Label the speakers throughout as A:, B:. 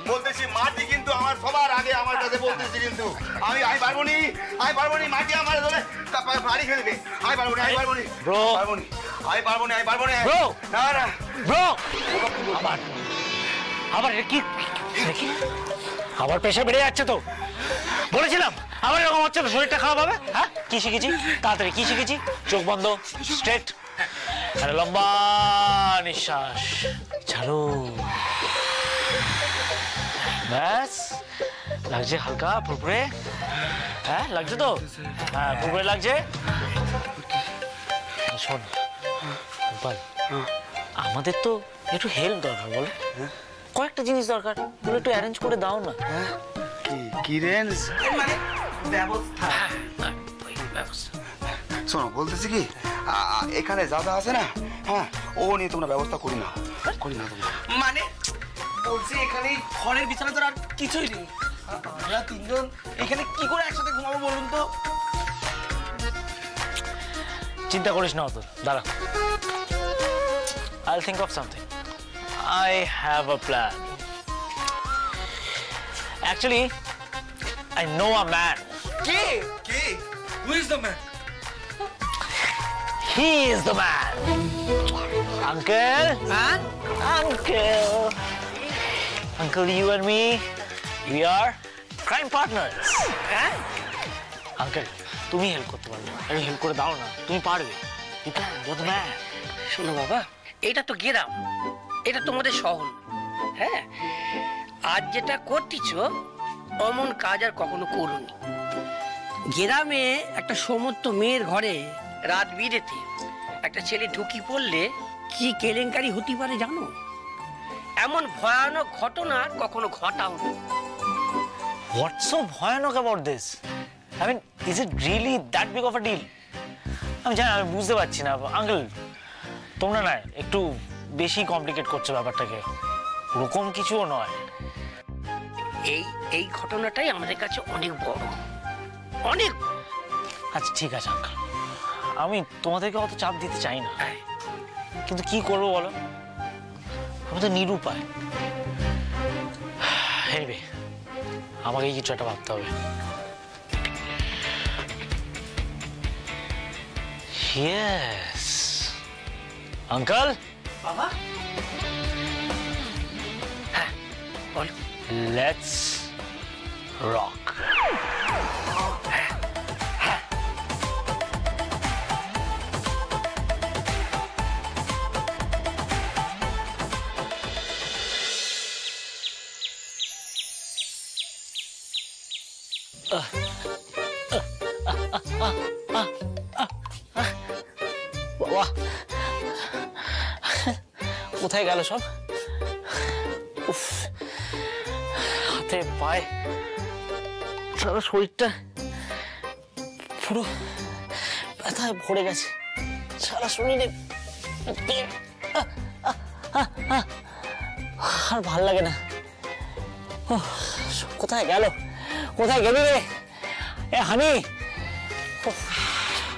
A: বলতেছি মাটি কিন্তু আমার সবার আগে আমার কাছে বলতেছি কিন্তু আমি পারবো নি মাটি আমার ধরে বাড়ি খেলবে আমি পারবো নি না না
B: ব্রো আবার কি আবার প্রেশার বেড়ে যাচ্ছে তো বলেছিলাম আবার এরকম হচ্ছে শরীরটা খারাপ হবে হ্যাঁ কি শিখেছি তাড়াতাড়ি কি শিখেছি চোখ বন্ধ স্ট্রেট আরে লম্বা নিঃশ্বাস ছাড়ো ব্যাস লাগছে হালকা পুরপুরে হ্যাঁ লাগছে তো হ্যাঁ পুরপুরে লাগছে শোন গোপাল আমাদের তো একটু হেল্প দরকার বলো কয়েকটা জিনিস দরকার বলে একটু অ্যারেঞ্জ করে দাও না
A: কি রেঞ্জ
C: মানে ব্যবস্থা
A: শোনো বলতেছি কি এখানে যা যা আছে না হ্যাঁ ও নিয়ে তোমরা ব্যবস্থা করি না তোমরা
C: মানে বলছি এখানে ঘরের বিছানা তো আর কিছুই নেই আমরা তিনজন এখানে কি করে একসাথে ঘুমাবো বলুন তো
B: চিন্তা করিস না অত দাঁড়া I'll think of something. I have a plan. Actually, I know a man.
C: K who is the man
B: He is the man. Uncle.
C: huh
B: Uncle, you and me, we are crime partners.
C: হ্যাঁ
B: Uncle, তুমি help করতে পারবে একটু help করে দাও না তুমি পারবে You can, you're the man.
D: শোনো বাবা এটা তো গ্রাম এটা তোমাদের শহর হ্যাঁ আজ যেটা করতেছ অমন কাজ আর কখনো করুনি গ্রামে একটা সমস্ত মেয়ের ঘরে রাত বিরেতে একটা ছেলে ঢুকি পড়লে কি কেলেঙ্কারি হতে পারে জানো এমন ভয়ানক ঘটনা কখনো ঘটাওনি
B: What's so ভয়ানক about this? I mean, is it really that big of a deal? আমি জানি আমি বুঝতে পারছি না আঙ্কেল তোমরা না একটু বেশি কমপ্লিকেট করছো ব্যাপারটাকে ওরকম কিছুও নয়
D: এই ঘটনাটাই আমাদের কাছে অনেক বড় অনেক
B: আচ্ছা ঠিক আছে আঙ্কেল আমি তোমাদেরকে অত চাপ দিতে চাই না কিন্তু কি করবো বলো আমি তো নিরুপায় এনিওয়ে আমাকে কিছু একটা ভাবতে হবে Yes. Uncle?
D: বাবা হ্যাঁ বলো
B: Let's rock. বাবা কোথায় গেল সব উফ হাতে পায়ে সারা শরীরটা পুরো ব্যথায় ভরে গেছে সারা শরীরে আর ভাল লাগে না কোথায় গেল কোথায় গেলি রে এ হানি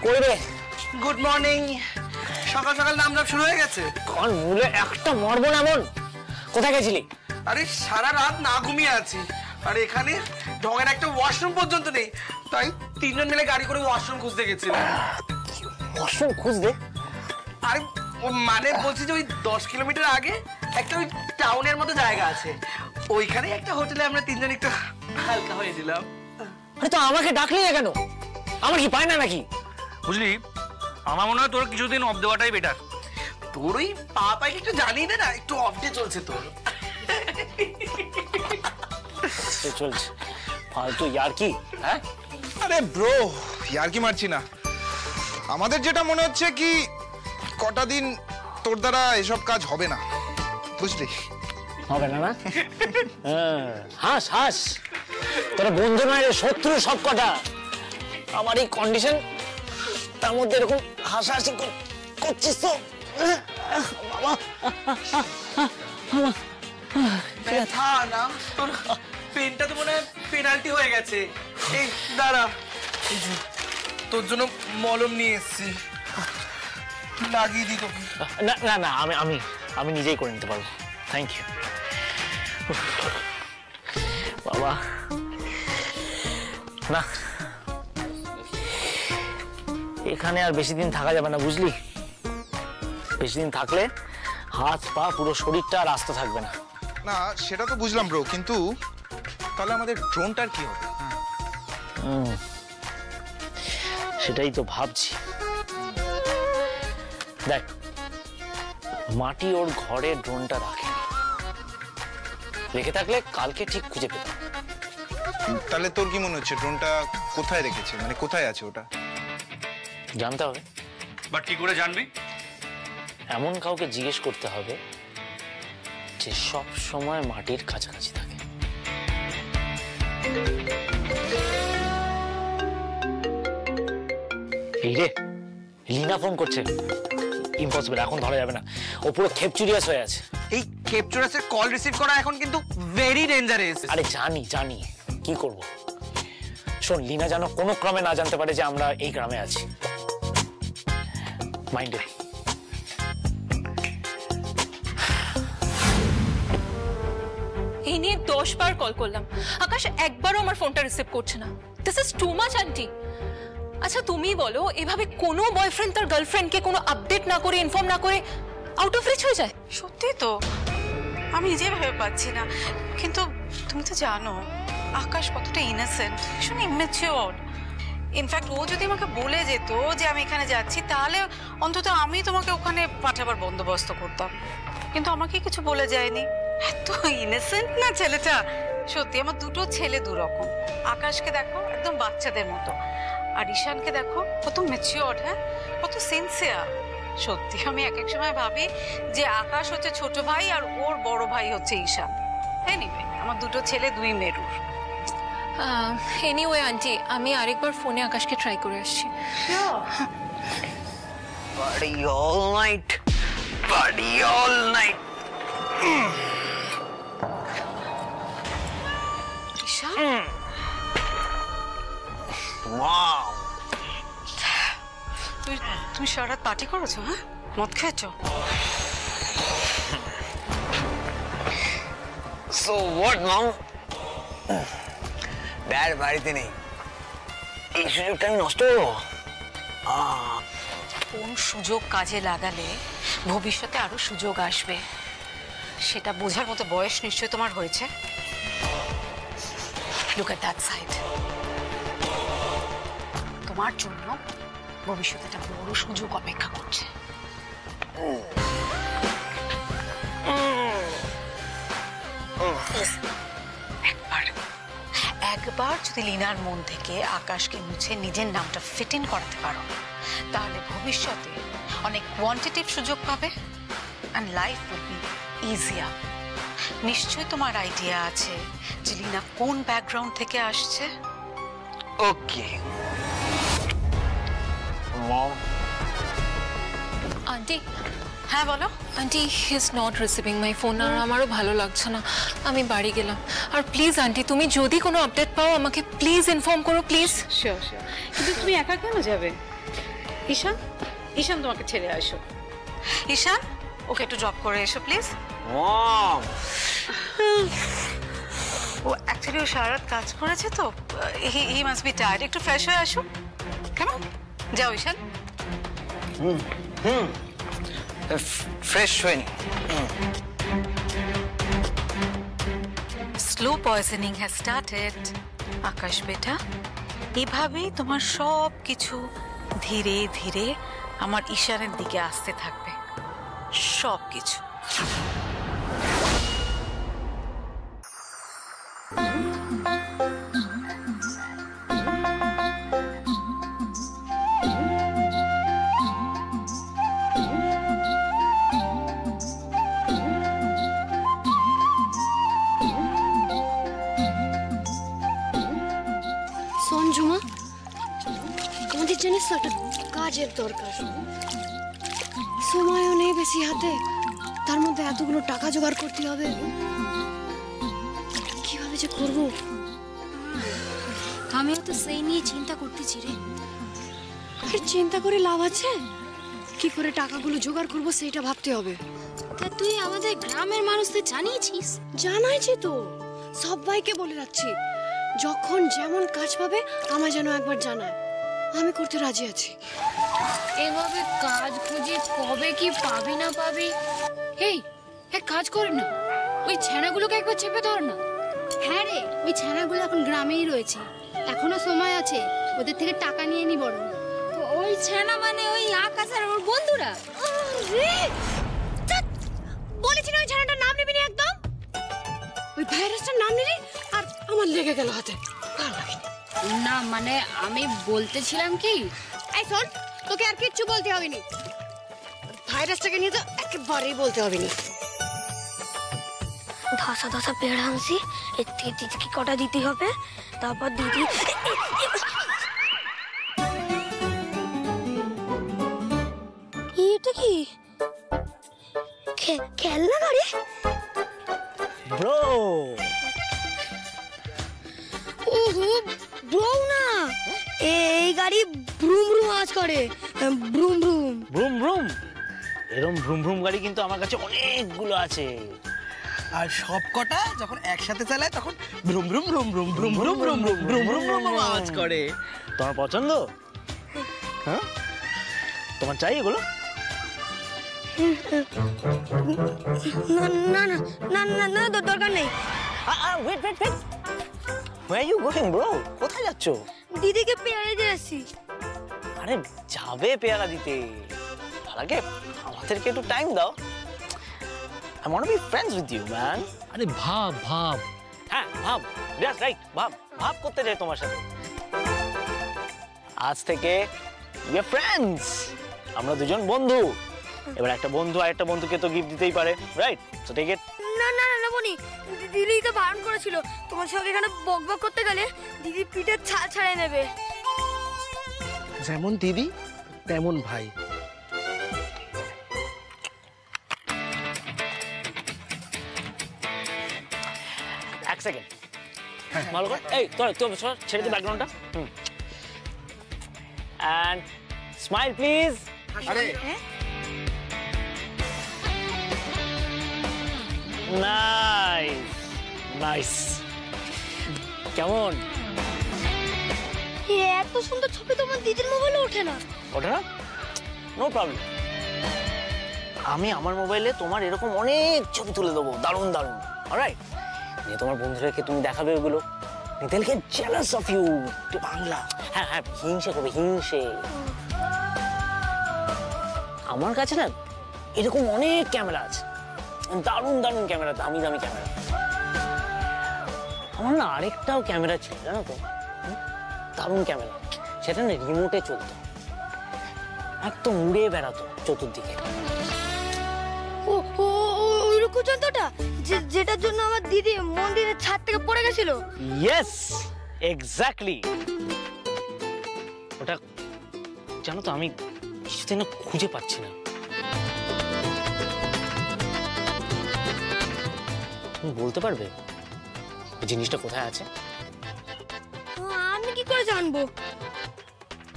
B: কই রে
C: গুড মর্নিং সকাল সকাল নাম শুরু হয়ে গেছে
B: কোন মূলে একটা মরবো না মন কোথায় গেছিলি
C: আরে সারা রাত না ঘুমিয়ে আছি আর এখানে ঢঙের একটা ওয়াশরুম পর্যন্ত নেই তাই তিনজন মিলে গাড়ি করে ওয়াশরুম খুঁজতে গেছিলাম
B: ওয়াশরুম খুঁজতে
C: আরে মানে বলছি যে ওই 10 কিলোমিটার আগে একটা ওই টাউনের মতো জায়গা আছে ওইখানে একটা হোটেলে আমরা তিনজন একটু হালকা হয়ে দিলাম
B: আরে তো আমাকে ডাকলি না কেন আমার কি পায় না নাকি
E: বুঝলি আমার মনে হয় তোর কিছুদিন অফ দেওয়াটাই বেটার
C: তোর ওই পাপাকে একটু জানিয়ে দে না একটু অফ ডে চলছে তোর
B: চলছে ফালতু ইয়ার কি হ্যাঁ
F: আরে ব্রো ইয়ার কি মারছি না আমাদের যেটা মনে হচ্ছে কি কটা দিন তোর দ্বারা এসব কাজ হবে না বুঝলি
B: হবে না না হাস হাস তোরা বন্ধু নয় রে শত্রু সব কটা আমার এই কন্ডিশন তার মধ্যে এরকম হাসাহাসি করছিস তো বাবা
C: ব্যথা না তোর পেনটা তো মনে হয় পেনাল্টি হয়ে গেছে এই দাঁড়া তোর জন্য মলম নিয়ে এসেছি লাগিয়ে দিই তোকে
B: না না না আমি আমি আমি নিজেই করে নিতে পারবো থ্যাংক ইউ বাবা না, এখানে আর বেশি দিন থাকা যাবে না, বুঝলি? বেশি দিন থাকলে হাত পা পুরো শরীরটা আর আস্তে থাকবে না।
F: না সেটা তো বুঝলাম ব্রো, কিন্তু তাহলে আমাদের ড্রোনটার কি হবে?
B: সেটাই তো ভাবছি। দেখ, মাটি ওর ঘরে ড্রোনটা রাখেনি, রেখে থাকলে কালকে ঠিক খুঁজে পেতাম।
F: তাহলে তোর কি মনে হচ্ছে ড্রোনটা কোথায় রেখেছে, মানে কোথায় আছে ওটা?
B: জানতে হবে।
E: বাট কি করে জানবি?
B: এমন কাউকে জিজ্ঞেস করতে হবে যে সব সময় মাটির কাছাকাছি থাকে। এই রে, লীনা ফোন করছে। ইম্পসিবল, এখন ধরা যাবে না, ও পুরো খেপচুরিয়াস হয়ে আছে।
C: এই খেপচুরাসের কল রিসিভ করা এখন কিন্তু ভেরি ডেঞ্জারাস।
B: আরে জানি জানি, কি করব? শোন, লীনা যেন কোনো ক্রমে না জানতে পারে যে আমরা এই গ্রামে আছি। মাইন্ডে।
G: এই নিয়ে 10 বার কল করলাম, আকাশ একবারও আমার ফোনটা রিসিভ করছে না। This is too much aunty. আচ্ছা তুমি বলো, এভাবে কোনো বয়ফ্রেন্ড তার গার্লফ্রেন্ডকে কোনো আপডেট না করে, ইনফর্ম না করে আউট অফ রিচ হয়ে যায়?
H: সত্যি তো, আমি নিজে ভেবে পাচ্ছি না। কিন্তু তুমি তো জানো আকাশ কতটা ইনোসেন্ট, ভীষণ ইমেচিওর। ইনফ্যাক্ট ও যদি আমাকে বলে যেত যে আমি এখানে যাচ্ছি, তাহলে অন্তত আমি তোমাকে ওখানে পাঠাবার বন্দোবস্ত করতাম। কিন্তু আমাকে কিছু বলে যায়নি। এত ইনোসেন্ট না ছেলেটা। সত্যি আমার দুটো ছেলে দুরকম। আকাশকে দেখো একদম বাচ্চাদের মতো, আর ঈশানকে দেখো কত ম্যাচিওর, হ্যাঁ কত সিনসিয়ার। সত্যি আমি এক এক সময় ভাবি যে আকাশ হচ্ছে ছোট ভাই আর ওর বড় ভাই হচ্ছে ঈশান। এনিওয়ে, আমার দুটো ছেলে দুই মেরুর।
G: এনিওয়ে আন্টি, আমি আরেকবার ফোনে আকাশকে ট্রাই করে আসছি।
D: Party all night. Party all night.
H: ঈশান,
D: Wow.
H: তুমি সারা রাত পার্টি করেছো? হ্যাঁ, মদ খেয়েছো?
D: So what now? Dad বাড়িতে নেই, এই সুযোগটা আমি নষ্ট করবো?
H: কোন সুযোগ কাজে লাগালে ভবিষ্যতে আরো সুযোগ আসবে সেটা বোঝার মতো বয়স নিশ্চয় তোমার হয়েছে। Look at that side. তোমার জন্য ভবিষ্যতে একটা বড় সুযোগ অপেক্ষা করছে। একবার যদি লীনার মন থেকে আকাশকে মুছে নিজের নামটা ফিট ইন করাতে পারো, তাহলে ভবিষ্যতে অনেক কোয়ান্টিটিভ সুযোগ পাবে and life will be easier. নিশ্চয়ই তোমার আইডিয়া আছে যে লীনা কোন ব্যাকগ্রাউন্ড থেকে আসছে।
D: ওকে মম।
G: আন্টি,
H: হ্যাঁ বলো।
G: Aunty he is not receiving my phone, আর আমারও ভালো লাগছে না, আমি বাড়ি গেলাম। আর প্লিজ আন্টি, তুমি যদি কোনো আপডেট পাও আমাকে প্লিজ ইনফর্ম করো, প্লিজ।
H: Sure sure. কিন্তু তুমি একা কেন যাবে? ঈশান, ঈশান তোমাকে ছেড়ে আসো। ঈশান, ওকে একটু ড্রপ করে এসো প্লিজ।
D: মম,
H: ও অ্যাকচুয়ালি ও সারা রাত কাজ করেছে তো, হি মাস্ট বি টায়ার্ড। একটু ফ্রেশ হয়ে আসো। কেমন? যাও ঈশান।
D: ফ্রেশ হয়নি।
H: Slow poisoning has started. Akash বেটা, এভাবেই তোমার সব কিছু ধীরে ধীরে আমার ঈশানের দিকে আসতে থাকবে, সব কিছু।
I: সঞ্জুমা, আমাদের জানিস তো একটা কাজের দরকার, সময়ও নেই বেশি হাতে, তার মধ্যে এতগুলো টাকা জোগাড় করতে হবে। কিভাবে যে করব, আমিও তো সেই নিয়ে চিন্তা করতেছি রে। চিন্তা করে লাভ আছে? কি করে টাকাগুলো জোগাড় করব সেটা ভাবতে হবে। তা তুই আমাদের গ্রামের মানুষদের জানিয়েছিস? জানাইছি তো, সবাইকে বলে রাখছি যখন যেমন কাজ পাবে আমায় যেন একবার জানায়, আমি করতে রাজি আছি। এভাবে কাজ খুঁজি কবে কি পাবি না পাবি। এই এক কাজ কর না, ওই ছানাগুলোকে একবার চেপে ধর না। হ্যাঁ রে, ওই ছানাগুলো এখন গ্রামেই রয়েছে, এখনো সময় আছে, ওদের থেকে টাকা নিয়ে নি বড়। ওই ছানা মানে ওই আকাশ আর ওর বন্ধুরা। বলেছি না ওই ছানাটার নাম নিবি না একদম। ওই ভাইরাসটার নাম নিলি আর আমার লেগে গেল হাতে। না মানে আমি বলতেছিলাম কি, এই শোন, তোকে আর কিচ্ছু বলতে হবে না, ভাইরাসটাকে নিয়ে তো একেবারেই বলতে হবে না।
J: ধসা ধসা পেড়া আনছি, এর থেকে দিদিকে কটা দিতে হবে, তারপর দিদি এটা কি খেলনা গাড়ি?
B: ব্রো
J: ওহো ব্রো না, এই গাড়ি ব্রুম ব্রুম আওয়াজ করে, ব্রুম ব্রুম
B: ব্রুম ব্রুম। এরকম ব্রুম ব্রুম গাড়ি কিন্তু আমার কাছে অনেকগুলো আছে,
C: আর সব কটা যখন একসাথে চালায় তখন ব্রুম ব্রুম ব্রুম ব্রুম ব্রুম ব্রুম ব্রুম ব্রুম ব্রুম ব্রুম ব্রুম আওয়াজ করে।
B: তোমার পছন্দ? হ্যাঁ, তোমার চাই এগুলো?
J: না না না না না দরকার নেই।
B: Wait wait wait, where are you going bro? কোথায় যাচ্ছ?
J: দিদিকে পেয়ারা দিয়ে আসছি।
B: আরে যাবে পেয়ারা দিতে, তার আগে আমাদেরকে একটু টাইম দাও। I want to be friends with you man.
E: আরে ভাব ভাব।
B: হ্যাঁ ভাব, yes right, ভাব ভাব করতে যাই তোমার সাথে। আজ থেকে we are friends, আমরা দুজন বন্ধু। এবার একটা বন্ধু আর একটা বন্ধুকে তো গিফট দিতেই পারে, রাইট? So take it.
J: না না না বনি, দিদি তো বারণ করেছিল, তোমার সঙ্গে এখানে বকবক করতে গেলে দিদি পিঠের ছাল ছাড়াই নেবে।
C: যেমন দিদি তেমন ভাই।
B: এক সেকেন্ড, ভালো করে এই তোর ছেড়ে দে ব্যাকগ্রাউন্ডটা। And smile please.
A: আরে
B: নাইস নাইস। কেমন
J: এত সুন্দর ছবি তোমার দিদির মোবাইলে ওঠে না?
B: ওঠে না? নো প্রবলেম, আমি আমার মোবাইলে তোমার এরকম অনেক ছবি তুলে দেবো, দারুণ দারুণ। অলরাইট, নিয়ে তোমার বন্ধুদেরকে তুমি দেখাবে ওগুলো, they'll get jealous of you। Bangla হ্যাঁ হ্যাঁ, হিংসে করবে, হিংসে। আমার কাছে না এরকম অনেক ক্যামেরা আছে, দারুণ দারুণ ক্যামেরা, দামি দামি ক্যামেরা। আমার না আরেকটাও ক্যামেরা ছিল জানো তো, দারুণ ক্যামেরা, সেটা না রিমোটে চলতো, একদম উড়ে বেড়াতো চতুর্দিকে।
J: ও ও ওই রূপযন্ত্রটা যেটার জন্য আমার দিদি মন্দিরের ছাদ থেকে পড়ে গেছিল?
B: ইয়েস এক্স্যাক্টলি, ওটা জানো তো আমি কিছুদিন না খুঁজে পাচ্ছি না। তুমি বলতে পারবে ওই জিনিসটা কোথায় আছে?
J: আমি কি করে জানবো?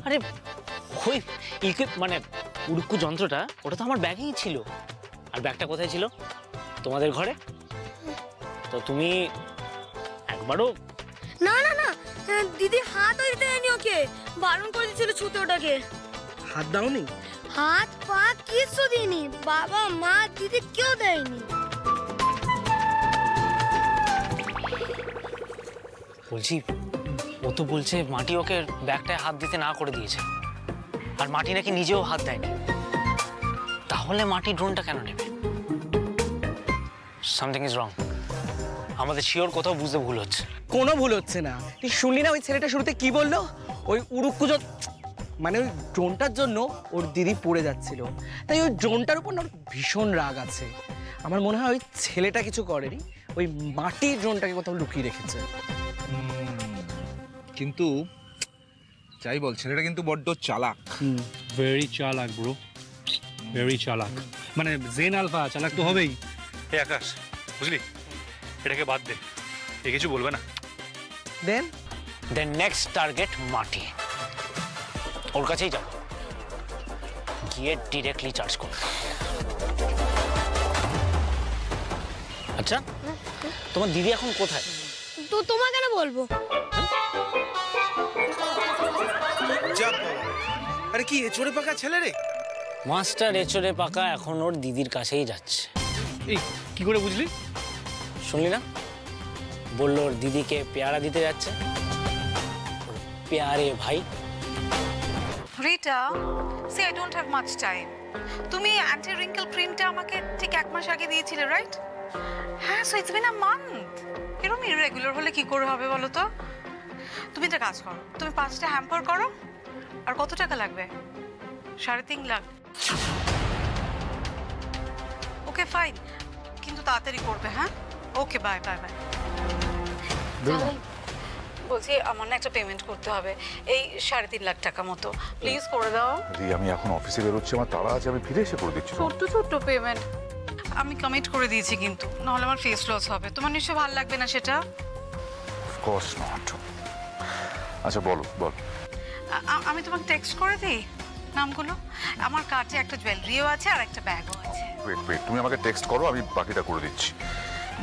B: আরে ওই মানে উড়ুক্কু যন্ত্রটা ওটা তো আমার ব্যাগেই ছিল, আর ব্যাগটা কোথায় ছিল? তোমাদের ঘরে। তো তুমি একবারও?
J: না না না, দিদি হাতও দিতে দেয়নি ওকে, বারণ করে দিয়েছিল ছুতে ওটাকে।
C: হাত দাওনি?
J: হাত পা কিছু দিইনি, বাবা মা দিদি কেউ দেয়নি।
B: বলছি ও তো বলছে মাটি ওকে ব্যাগটায় হাত দিতে না করে দিয়েছে, আর মাটি নাকি নিজেও হাত দেয়নি। তাহলে মাটি ড্রোনটা কেন নেবে? Something is wrong. আমাদের শিওর কোথাও বুঝতে ভুল হচ্ছে।
C: কোনো ভুল হচ্ছে না। তুই শুনলি না ওই ছেলেটা শুরুতে কি বললো? ওই উড়ুক্কু মানে ওই ড্রোনটার জন্য ওর দিদি পড়ে যাচ্ছিল, তাই ওই ড্রোনটার উপর ওর ভীষণ রাগ আছে। আমার মনে হয় ওই ছেলেটা কিছু করেনি, ওই মাটির ড্রোনটাকে কোথাও লুকিয়ে রেখেছে।
F: কিন্তু যাই বল, ছেলেটা কিন্তু বড্ড চালাক।
E: ভেরি চালাক ব্রো, ভেরি চালাক। মানে জেন আলফা চালাক তো হবেই। হে আকাশ, বুঝলি, এটাকে বাদ দে, এ কিছু বলবে না।
B: দেন নেক্সট টার্গেট মাটি, ওর কাছেই যাবো, গিয়ে ডিরেক্টলি চার্জ করবো। আচ্ছা তোমার দিদি এখন কোথায়?
J: তো তোমার কেন বলবো?
K: আরে কি এচড়ে পাকা ছেলে রে?
B: মাস্টার এচড়ে পাকা এখন ওর দিদির কাছেই যাচ্ছে।
E: এই কি করে বুঝলি?
B: শুনলি না, বললো ওর দিদিকে পেয়ারা দিতে যাচ্ছে। পেয়ারে ভাই।
H: Rita, see I don't have much time. তুমি অ্যান্টি রিঙ্কেল ক্রিমটা আমাকে ঠিক 1 মাস আগে দিয়েছিলে, রাইট? হ্যাঁ, so it's been a month. এরকম ইরেগুলার হলে কি করে হবে বলো তো? তুমি একটা কাজ করো, তুমি 5টা হ্যাম্পার করো। আর কত টাকা লাগবে? 3.5 লাখ। ওকে ফাইন, কিন্তু তাড়াতাড়ি করবে। হ্যাঁ, ওকে, বাই বাই বাই। বলছি আমার না একটা পেমেন্ট করতে হবে, এই 3.5 লাখ টাকা মতো। প্লিজ করে দাও।
L: আমি এখন অফিসে বেরোচ্ছি, আমার তাড়া আছে, আমি ফিরে এসে করে দিচ্ছি।
H: ছোট্ট ছোট্ট পেমেন্ট আমি কমিট করে দিয়েছি, কিন্তু নাহলে আমার ফেস লস হবে। তোমার নিশ্চয়ই ভালো লাগবে না সেটা।
L: Of course not. আচ্ছা বলো বল।
H: আমি তোমাকে টেক্সট করে দিই নামগুলো। আমার কার্ডে একটা জুয়েলারিও আছে আর একটা ব্যাগও আছে।
L: ওয়েট, তুমি আমাকে টেক্সট করো, আমি বাকিটা করে দিচ্ছি।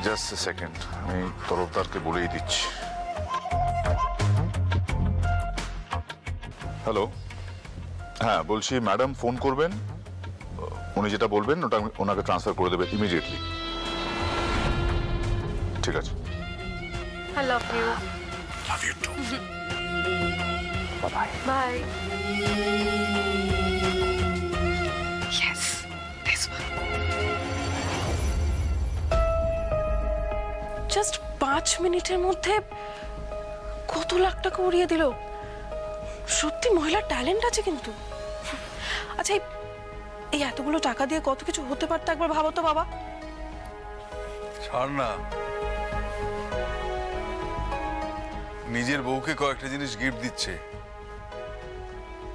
L: জাস্ট এ সেকেন্ড, আমি তরফদারকে বলেই দিচ্ছি। হ্যালো, হ্যাঁ বলছি ম্যাডাম ফোন করবেন, উনি যেটা বলবেন ওটা ওনাকে ট্রান্সফার করে দেবেন ইমিডিয়েটলি। ঠিক আছে।
H: I love you.
L: Love you too. Bye
H: bye. Yes, this one.
G: Just 5 মিনিটের মধ্যে কত লাখ টাকা উড়িয়ে দিল। সত্যি মহিলার ট্যালেন্ট আছে কিন্তু। আচ্ছা এই এতগুলো টাকা দিয়ে কত কিছু হতে পারতো একবার ভাবো তো বাবা।
M: ছাড় না, নিজের বউকে কয়েকটা জিনিস গিফট দিচ্ছে,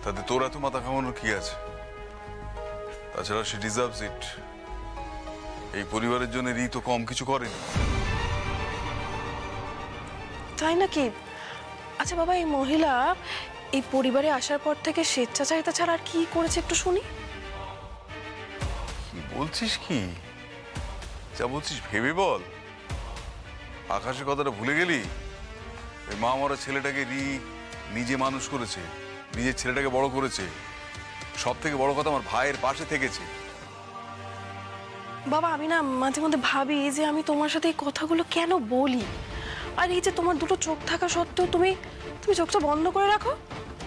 M: তাতে তোর এত মাথা ঘামানোর কি আছে? তাছাড়া সে ডিজার্ভস ইট। এই পরিবারের জন্য রি তো কম কিছু করেনি।
G: তাই নাকি? আচ্ছা বাবা, এই মহিলা এই পরিবারে আসার পর থেকে স্বেচ্ছাচারিতা ছাড়া আর কি করেছে একটু শুনি।
M: কি বলছিস? কি যা বলছিস ভেবে বল। আকাশের কথাটা ভুলে গেলি? ওই মা মরা ছেলেটাকে রি নিজে মানুষ করেছে, নিজের ছেলেটাকে বড় করেছে। সব থেকে বড় কথা, আমার ভাইয়ের পাশে থেকেছে।
G: বাবা আমি না মাঝে মধ্যে ভাবি যে আমি তোমার সাথে এই কথাগুলো কেন বলি। আর এই যে তোমার দুটো চোখ থাকা সত্ত্বেও তুমি চোখটা বন্ধ করে রাখো,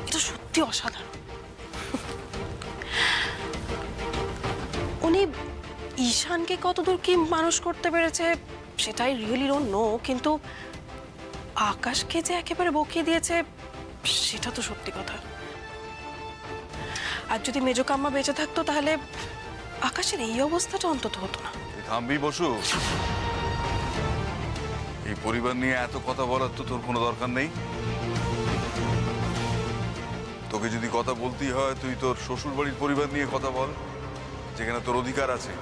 G: এটা সত্যি অসাধারণ। উনি ঈশানকে কতদূর কি মানুষ করতে পেরেছে সেটাই রিয়েলি ডোন্ট নো, কিন্তু আকাশকে যে একেবারে বকিয়ে দিয়েছে সেটা তো সত্যি কথা। আর যদি মেজকাম্মা বেঁচে থাকতো তাহলে আকাশের এই অবস্থাটা অন্তত হতো না।
M: থামবি বসু। এই পরিবার নিয়ে এত কথা বলার তো তোর কোনো দরকার নেই। তোকে যদি কথা বলতেই হয় তুই তোর শ্বশুর বাড়ির পরিবার নিয়ে কথা বল, যেখানে তোর অধিকার আছে।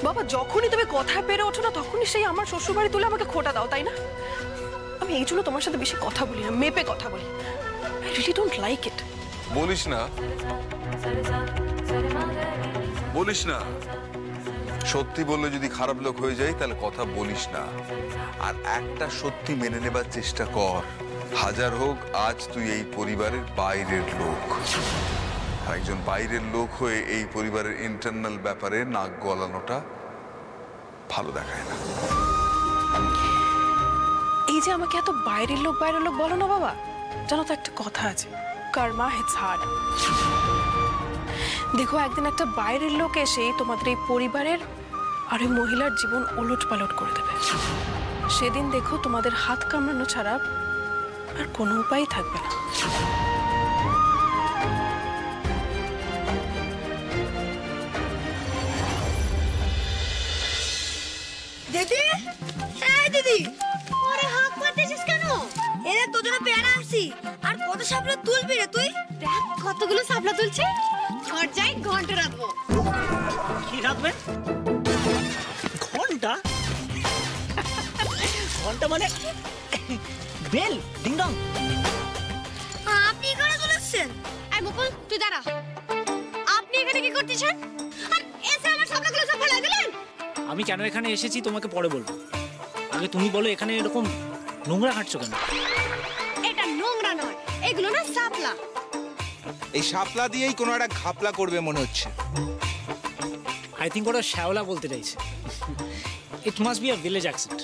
G: বাবা যখনই তুমি কথা পেরে ওঠো না তখনই সেই আমার শ্বশুর বাড়ি তুলে আমাকে খোটা দাও, তাই না? আমি এই জন্য তোমার সাথে বেশি কথা বলি না, মেপে কথা বলি। I really don't like it.
M: বলিস না, বলিস না। সত্যি বললে যদি খারাপ লোক হয়ে যায় তাহলে কথা বলিস না। আর একটা সত্যি মেনে নেবার চেষ্টা কর, হাজার হোক আজ তুই এই পরিবারের বাইরের লোক। একজন বাইরের লোক হয়ে এই পরিবারের ইন্টারনাল ব্যাপারে নাক গলানোটা ভালো দেখায় না।
G: এই যে আমাকে এত বাইরের লোক বলো না বাবা, জানো তো একটা কথা আছে, কর্মা হিটস হার্ড। দেখো একদিন একটা বাইরের লোক এসে তোমাদের এই পরিবারের আর ওই মহিলার জীবন ওলট পালট করে দেবে। সেদিন দেখো তোমাদের হাত কামড়ানো ছাড়া আর কোনো উপায় থাকবে না।
J: দিদি, এই দিদি, আরে হাত পাতেছিস কেন? এরে তোর জন্য পেয়ারা আনছি। আর কত শাপলা তুলবি রে তুই? দেখ কতগুলো শাপলা তুলছে। ঘর যাই ঘন্টা রাখবো।
B: কি রাখবে? ঘন্টা? ঘন্টা মানে বেল, ডিং ডং।
J: আপনি করে তুলেছেন? এই মুকুল তুই দাঁড়া।
I: লাঠি ছাড় আর এসে আমার সামনেগুলো সব ফেলে দিলেন।
B: আমি কেন এখানে এসেছি তোমাকে পরে বলবো, আগে তুমি বলো এখানে এরকম নোংরা হাঁটছো কেন?
I: এটা নোংরা নয়, এগুলো না সাপলা।
F: এই শাপলা দিয়েই কোনো একটা ঘাপলা করবে মনে হচ্ছে।
B: আই থিঙ্ক ওরা শ্যাওলা বলতে চাইছে। It must be a village accent.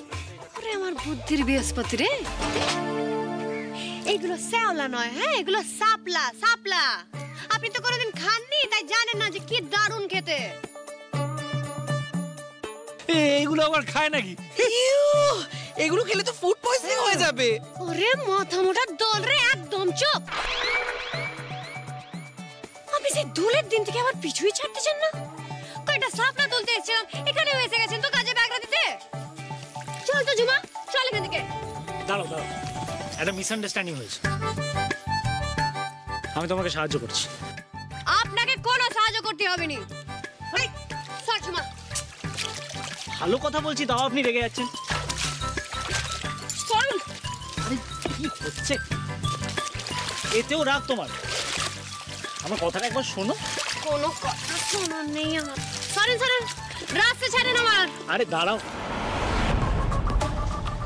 I: ওরে আমার বুদ্ধির বৃহস্পতি রে, এগুলো শ্যাওলা নয়, হ্যাঁ এগুলো সাপলা। সাপলা আপনি তো কোনোদিন খাননি, তাই জানেন না যে কি দারুণ খেতে।
B: এইগুলো আবার খায় নাকি?
C: এগুলো খেলে তো ফুড পয়জনিং হয়ে যাবে।
I: ওরে মাথা মোটা দল রে, একদম চুপ। আপনি সেই দোলের দিন থেকে আমার পিছুই ছাড়তেছেন না। কয়টা সাপলা তুলতে এসেছিলাম, এখানেও এসে গেছেন তো কাজে ব্যাগরা দিতে। চল তো ঝুমা, চল এখান থেকে।
B: দাঁড়াও দাঁড়াও, একটা মিসআন্ডারস্ট্যান্ডিং হয়েছে। আমি তোমাকে সাহায্য করছি।
I: আপনাকে কোনো সাহায্য করতে হবে না। চল ঝুমা।
B: ভালো কথা বলছি তাও আপনি রেগে যাচ্ছেন।
I: চল।
B: আরে কি হচ্ছে? এতেও রাগ তোমার? আমার কথাটা একবার শোনো।
I: কোনো কথা শোনার নেই আমার। সরেন সরেন, রাস্তা ছাড়েন আমার।
B: আরে দাঁড়াও,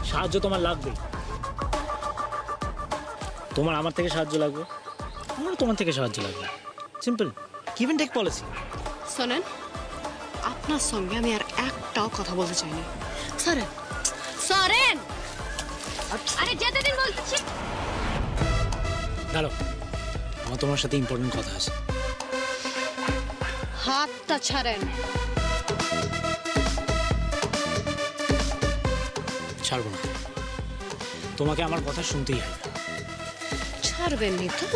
B: সাহায্য তোমার লাগবে। তোমার আমার থেকে সাহায্য লাগবে, আমার তোমার থেকে সাহায্য লাগবে। Simple, give and take policy.
I: শোনেন, আপনার সঙ্গে আমি আর একটাও কথা বলতে চাই না। সরেন সরেন। আরে যেতে দিন বলতেছি।
B: দাঁড়াও, আমার তোমার সাথে ইম্পর্টেন্ট কথা আছে।
I: হাতটা ছাড়েন।
B: ছাড়বো না, তোমাকে আমার কথা শুনতেই হবে।
I: ছাড়বেন নি তো?